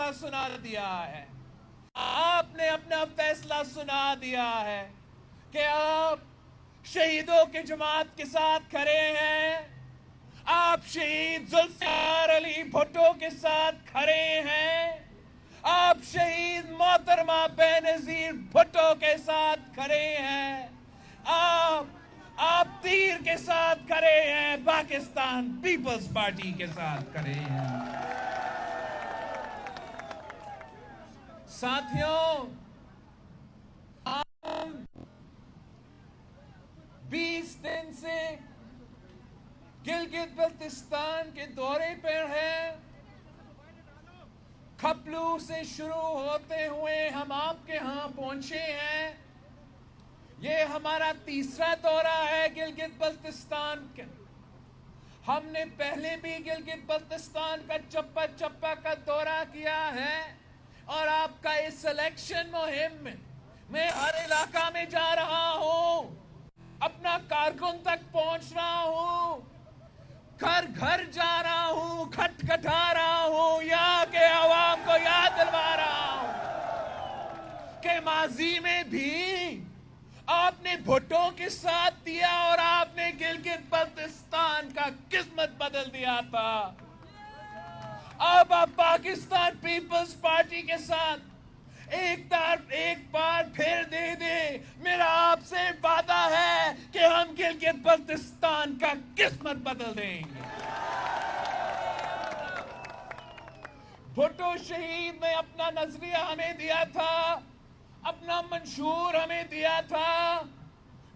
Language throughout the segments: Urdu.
فیصلہ سنا دیا ہے. آپ نے اپنا فیصلہ سنا دیا ہے کہ آپ شہیدوں کے جماعت کے ساتھ کھڑے ہیں. آپ شہید ذوالفقار علی بھٹو کے ساتھ کھڑے ہیں. آپ شہید محترمہ بینظیر بھٹو کے ساتھ کھڑے ہیں. آپ تیر کے ساتھ کھڑے ہیں. پاکستان پیپلز پارٹی کے ساتھ کھڑے ہیں. ساتھیوں، ہم 20 دن سے گلگت بلتستان کے دورے پر ہیں. کھپلو سے شروع ہوتے ہوئے ہم آپ کے ہاں پہنچے ہیں. یہ ہمارا تیسرا دورہ ہے گلگت بلتستان کا. ہم نے پہلے بھی گلگت بلتستان کا چپا چپا کا دورہ کیا ہے اور آپ کا اس الیکشن مہم میں ہر علاقہ میں جا رہا ہوں. اپنا کارکن تک پہنچ رہا ہوں. گھر گھر جا رہا ہوں. کھٹکھٹا رہا ہوں. یہاں کے عوام کو یاد دلوا رہا ہوں کہ ماضی میں بھی آپ نے بھٹو کے ساتھ دیا اور آپ نے گلگت بلتستان کا قسمت بدل دیا تھا. اب آپ پاکستان پیپلز پارٹی کے ساتھ ایک بار پھر دے دے. میرا آپ سے وعدہ ہے کہ ہم گلگت بلتستان کا قسمت بدل دیں گے. بھٹو شہید نے اپنا نظریہ ہمیں دیا تھا، اپنا منشور ہمیں دیا تھا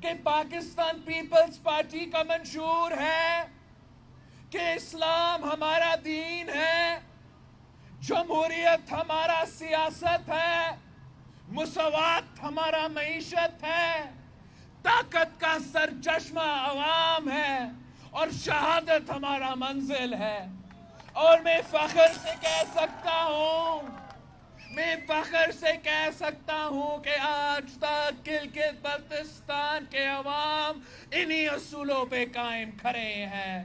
کہ پاکستان پیپلز پارٹی کا منشور ہے کہ اسلام ہمارا دین ہے، جمہوریت ہمارا سیاست ہے، مساوات ہمارا معیشت ہے، طاقت کا سرچشمہ عوام ہے اور شہادت ہمارا منزل ہے. اور میں فخر سے کہہ سکتا ہوں کہ آج تک گلگت بلتستان کے عوام انہی اصولوں پہ قائم کھڑے ہیں.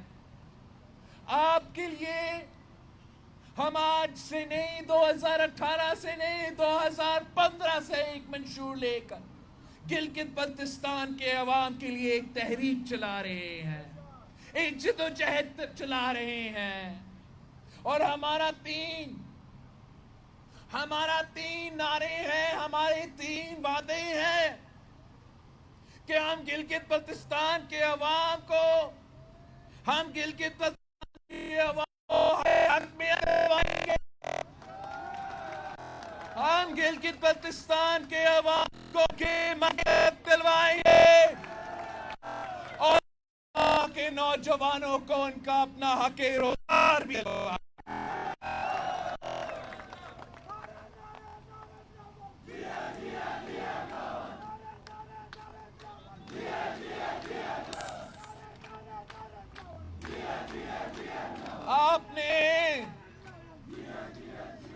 آپ کے لیے ہم آج سے نہیں، 2018 سے نہیں، 2015 سے ایک منشور لے کر گلگت بلتستان کے عوام کے لیے ایک تحریک چلا رہے ہیں، ایک جدوجہد چلا رہے ہیں. اور ہمارا تین نعرے ہیں، ہمارے 3 وعدے ہیں کہ ہم گلگت بلتستان کے عوام کو حقیقت دلوائیں گے. ہم گلگت بلتستان کے عوام کو حقیقت دلوائیں گے اور وہاں کے نوجوانوں کو ان کا اپنا حق روزگار بھی دلوائیں گے.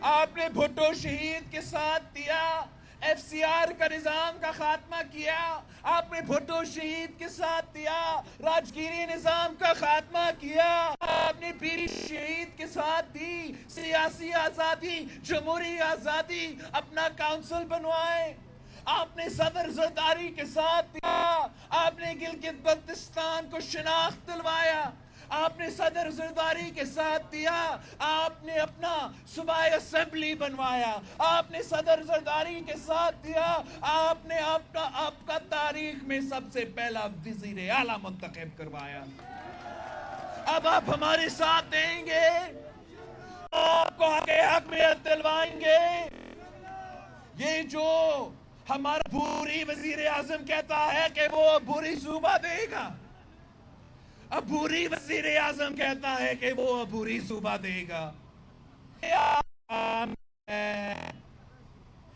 آپ نے بھٹو شہید کے ساتھ دیا، ایف سی آر کا نظام کا خاتمہ کیا. آپ نے بھٹو شہید کے ساتھ دیا، راجگیری نظام کا خاتمہ کیا. آپ نے پیری شہید کے ساتھ دی، سیاسی آزادی، جمہوری آزادی، اپنا کونسل بنوائے. آپ نے صدر زرداری کے ساتھ دیا. آپ نے گلگت بلتستان کو شناخت دلوایا. آپ نے صدر زرداری کے ساتھ دیا. آپ نے اپنا صوبائی اسمبلی بنوایا. آپ نے صدر زرداری کے ساتھ دیا. آپ نے آپ کا تاریخ میں سب سے پہلا وزیر اعلیٰ منتخب کروایا. اب آپ ہمارے ساتھ دیں گے، آپ کو حقیقت دلوائیں گے. یہ جو ہمارا عبوری وزیر اعظم کہتا ہے کہ وہ عبوری صوبہ دے گا، عبوری وزیر اعظم کہتا ہے کہ وہ عبوری صوبہ دے گا.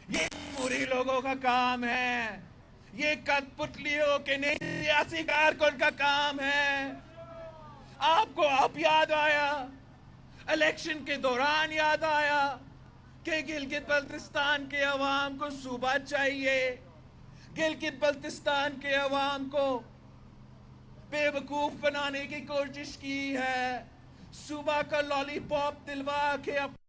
یہ عبوری لوگوں کا کام ہے، یہ کٹ پتلیوں کے نہیں، سیاسی کارکن کا کام ہے. آپ کو اب یاد آیا، الیکشن کے دوران یاد آیا کہ گلگت بلتستان کے عوام کو صوبہ چاہیے. گلگت بلتستان کے عوام کو بے وقوف بنانے کی کوشش کی ہے. صوبہ کا لالی پاپ دلوا کے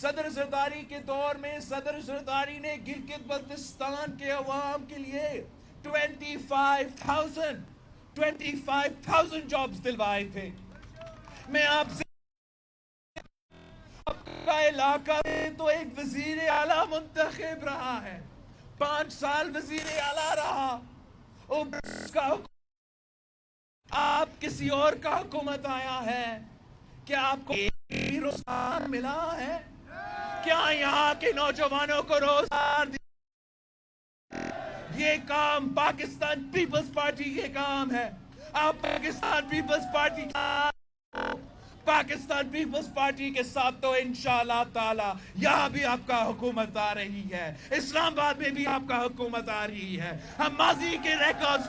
صدر زرداری کے دور میں صدر زرداری نے گلگت بلتستان کے عوام کے لیے 25,000 جابز دلوائے تھے. میں آپ سے آپ کا علاقہ میں تو ایک وزیر اعلیٰ منتخب رہا ہے, 5 سال وزیر اعلیٰ رہا. آپ کسی اور کا حکومت آیا ہے, کیا آپ کو روزگار ملا ہے؟ کیا یہاں کے نوجوانوں کو روزگار دیا؟ یہ کام پاکستان پیپلز پارٹی کے کام ہے. آپ پاکستان پیپلز پارٹی کے ساتھ تو انشاءاللہ تعالی یہاں بھی آپ کا حکومت آ رہی ہے, اسلام آباد میں بھی آپ کا حکومت آ رہی ہے. ہم ماضی کے ریکارڈز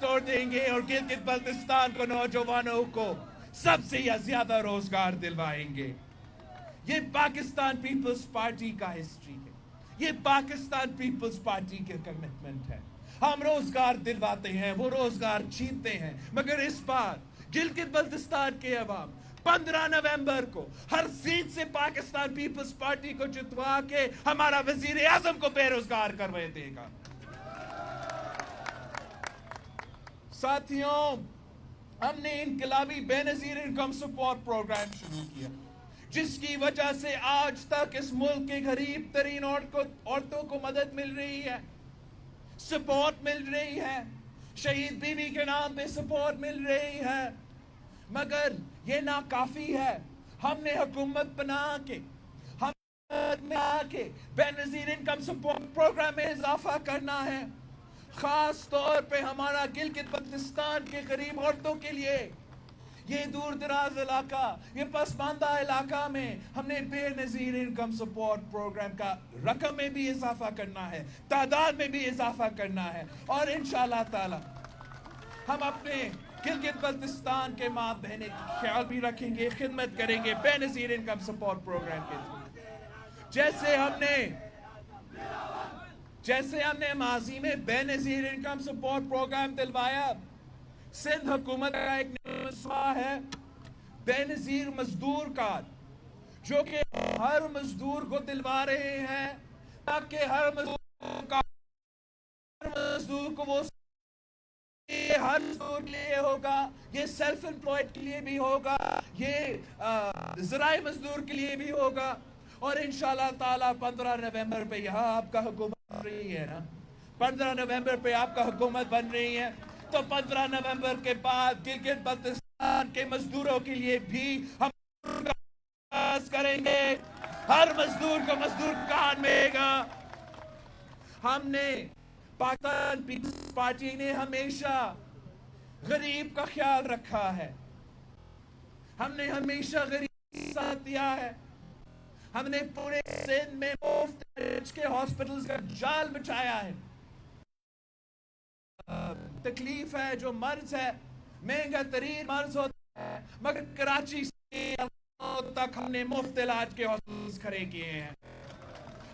توڑ دیں گے اور گلگت بلتستان کو نوجوانوں کو سب سے زیادہ روزگار دلوائیں گے. یہ پاکستان پیپلز پارٹی کا ہسٹری ہے, یہ پاکستان پیپلز پارٹی کے کمٹمنٹ ہے. ہم روزگار دلواتے ہیں, وہ روزگار چھینتے ہیں, مگر اس بار گلگت بلتستان کے عوام 15 نومبر کو ہر سیٹ سے پاکستان پیپلز پارٹی کو جتوا کے ہمارا وزیر اعظم کو بے روزگار کروائے دے گا. ساتھیوں, ہم نے انقلابی بے نظیر انکم سپورٹ پروگرام شروع کیا, جس کی وجہ سے آج تک اس ملک کے غریب ترین عورتوں کو مدد مل رہی ہے, سپورٹ مل رہی ہے, شہید بیوی کے نام پہ سپورٹ مل رہی ہے. مگر یہ ناکافی ہے. ہم نے حکومت بنا کے بے نظیر انکم سپورٹ پروگرام میں اضافہ کرنا ہے. خاص طور پہ ہمارا گلگت بلتستان کے غریب عورتوں کے لیے, یہ دور دراز علاقہ, یہ پسماندہ علاقہ میں ہم نے بے نظیر انکم سپورٹ پروگرام کا رقم میں بھی اضافہ کرنا ہے, تعداد میں بھی اضافہ کرنا ہے. اور انشاءاللہ تعالی ہم اپنے گلگت بلتستان کے ماں بہنیں کا خیال بھی رکھیں گے, خدمت کریں گے بے نظیر انکم سپورٹ پروگرام کے تھرو. جیسے ہم نے ماضی میں بے نظیر انکم سپورٹ پروگرام دلوایا, سندھ حکومت کا ایک مسئلہ ہے بے نظیر مزدور کارڈ, جو کہ ہر مزدور کو دلوا رہے ہیں, تاکہ ہر مزدور کو وہ ہر مزدور کے لیے ہوگا, یہ سیلف امپلائڈ کے لیے بھی ہوگا, یہ زراعی مزدور کے لیے بھی ہوگا. اور انشاءاللہ تعالی 15 نومبر پہ یہاں آپ کا حکومت بن رہی ہے نا, 15 نومبر پہ آپ کا حکومت بن رہی ہے, تو 15 نومبر کے بعد گلگت بلتستان کے مزدوروں کے لیے بھی ہم کریں گے. ہر مزدور کو مزدور کارڈ ملے گا. ہم نے پاکستان پیپلز پارٹی نے ہمیشہ غریب کا خیال رکھا ہے, ہم نے ہمیشہ غریب کا ساتھ دیا ہے. ہم نے پورے سندھ میں مفت کے ہاسپٹلز کا جال بچایا ہے. تکلیف ہے, جو مرض ہے مہنگا ترین مرض ہوتا ہے, مگر کراچی سے تک ہم نے مفت علاج کے ہاسپٹلز کھڑے کیے ہیں.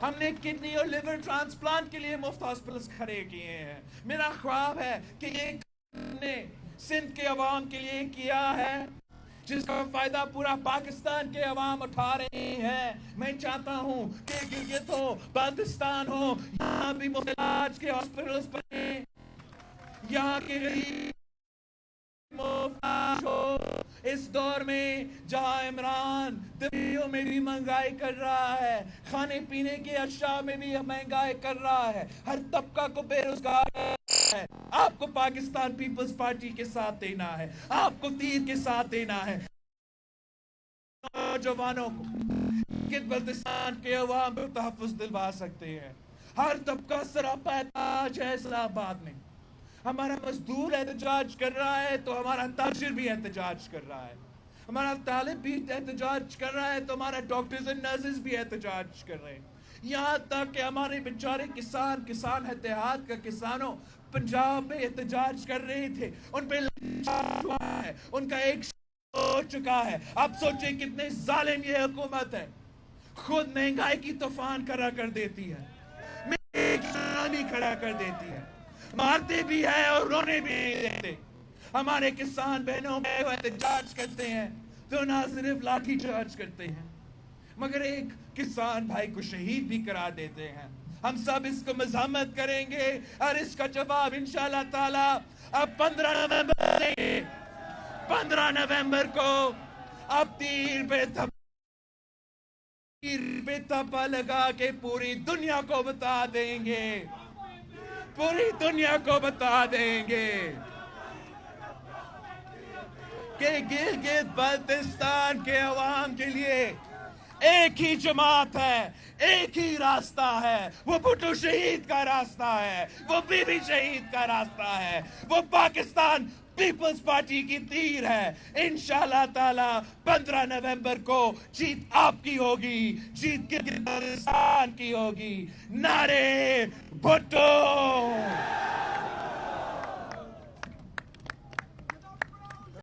ہم نے کڈنی اور لیور ٹرانسپلانٹ کے لیے مفت ہاسپٹلز کھڑے کیے ہیں. میرا خواب ہے کہ یہ ہم نے سندھ کے عوام کے لیے کیا ہے, جس کا فائدہ پورا پاکستان کے عوام اٹھا رہے ہیں. میں چاہتا ہوں کہ گلگت ہو, بلتستان ہو, یہاں بھی مفت علاج کے ہاسپٹلز بنے, یہاں کے غریب مفت ہو. اس دور میں جہاں عمران دبیوں میں بھی مہنگائی کر رہا ہے, کھانے پینے کے اشیاء میں بھی مہنگائی کر رہا ہے, ہر طبقہ کو بے روزگار ہے, آپ کو پاکستان پیپلز پارٹی کے ساتھ دینا ہے, آپ کو تیر کے ساتھ دینا ہے. نوجوانوں کو گلگت بلتستان کے عوام کو تحفظ دلوا سکتے ہیں. ہر طبقہ سراپا احتجاج ہے اسلام آباد میں. ہمارا مزدور احتجاج کر رہا ہے تو ہمارا تاجر بھی احتجاج کر رہا ہے, ہمارا طالب بھی احتجاج کر رہا ہے تو ہمارا ڈاکٹرز اور نرسز بھی احتجاج کر رہے ہیں. یہاں تک کہ ہمارے بیچارے کسان اتحاد کا کسانوں پنجاب میں احتجاج کر رہے تھے, ان پہ ہے, ان کا ایک ہو چکا ہے. اب سوچیں کتنے ظالم یہ حکومت ہے, خود مہنگائی کی طوفان کھڑا کر دیتی ہے, بھی کھڑا کر دیتی ہے, مارتے بھی ہے اور رونے بھی نہیں دیتے. ہمارے کسان بہنوں میں احتجاج کرتے ہیں, تو نہ صرف لاٹھی چارج کرتے ہیں مگر ایک کسان بھائی کو شہید بھی کرا دیتے ہیں. ہم سب اس کو مزاحمت کریں گے اور اس کا جواب انشاءاللہ تعالی اب 15 نومبر دیں گے. 15 نومبر کو اب تیر پہ تھپا لگا کے پوری دنیا کو بتا دیں گے. پوری دنیا کو بتا دیں گے کہ گلگت بلتستان کے عوام کے لیے ایک ہی جماعت ہے, ایک ہی راستہ ہے. وہ بھٹو شہید کا راستہ ہے, وہ بی بی شہید کا راستہ ہے, وہ پاکستان پیپلز پارٹی کی تیر ہے. انشاءاللہ تعالی 15 نومبر کو جیت آپ کی ہوگی, جیت گلگت کی ہوگی. نعرے بھٹو.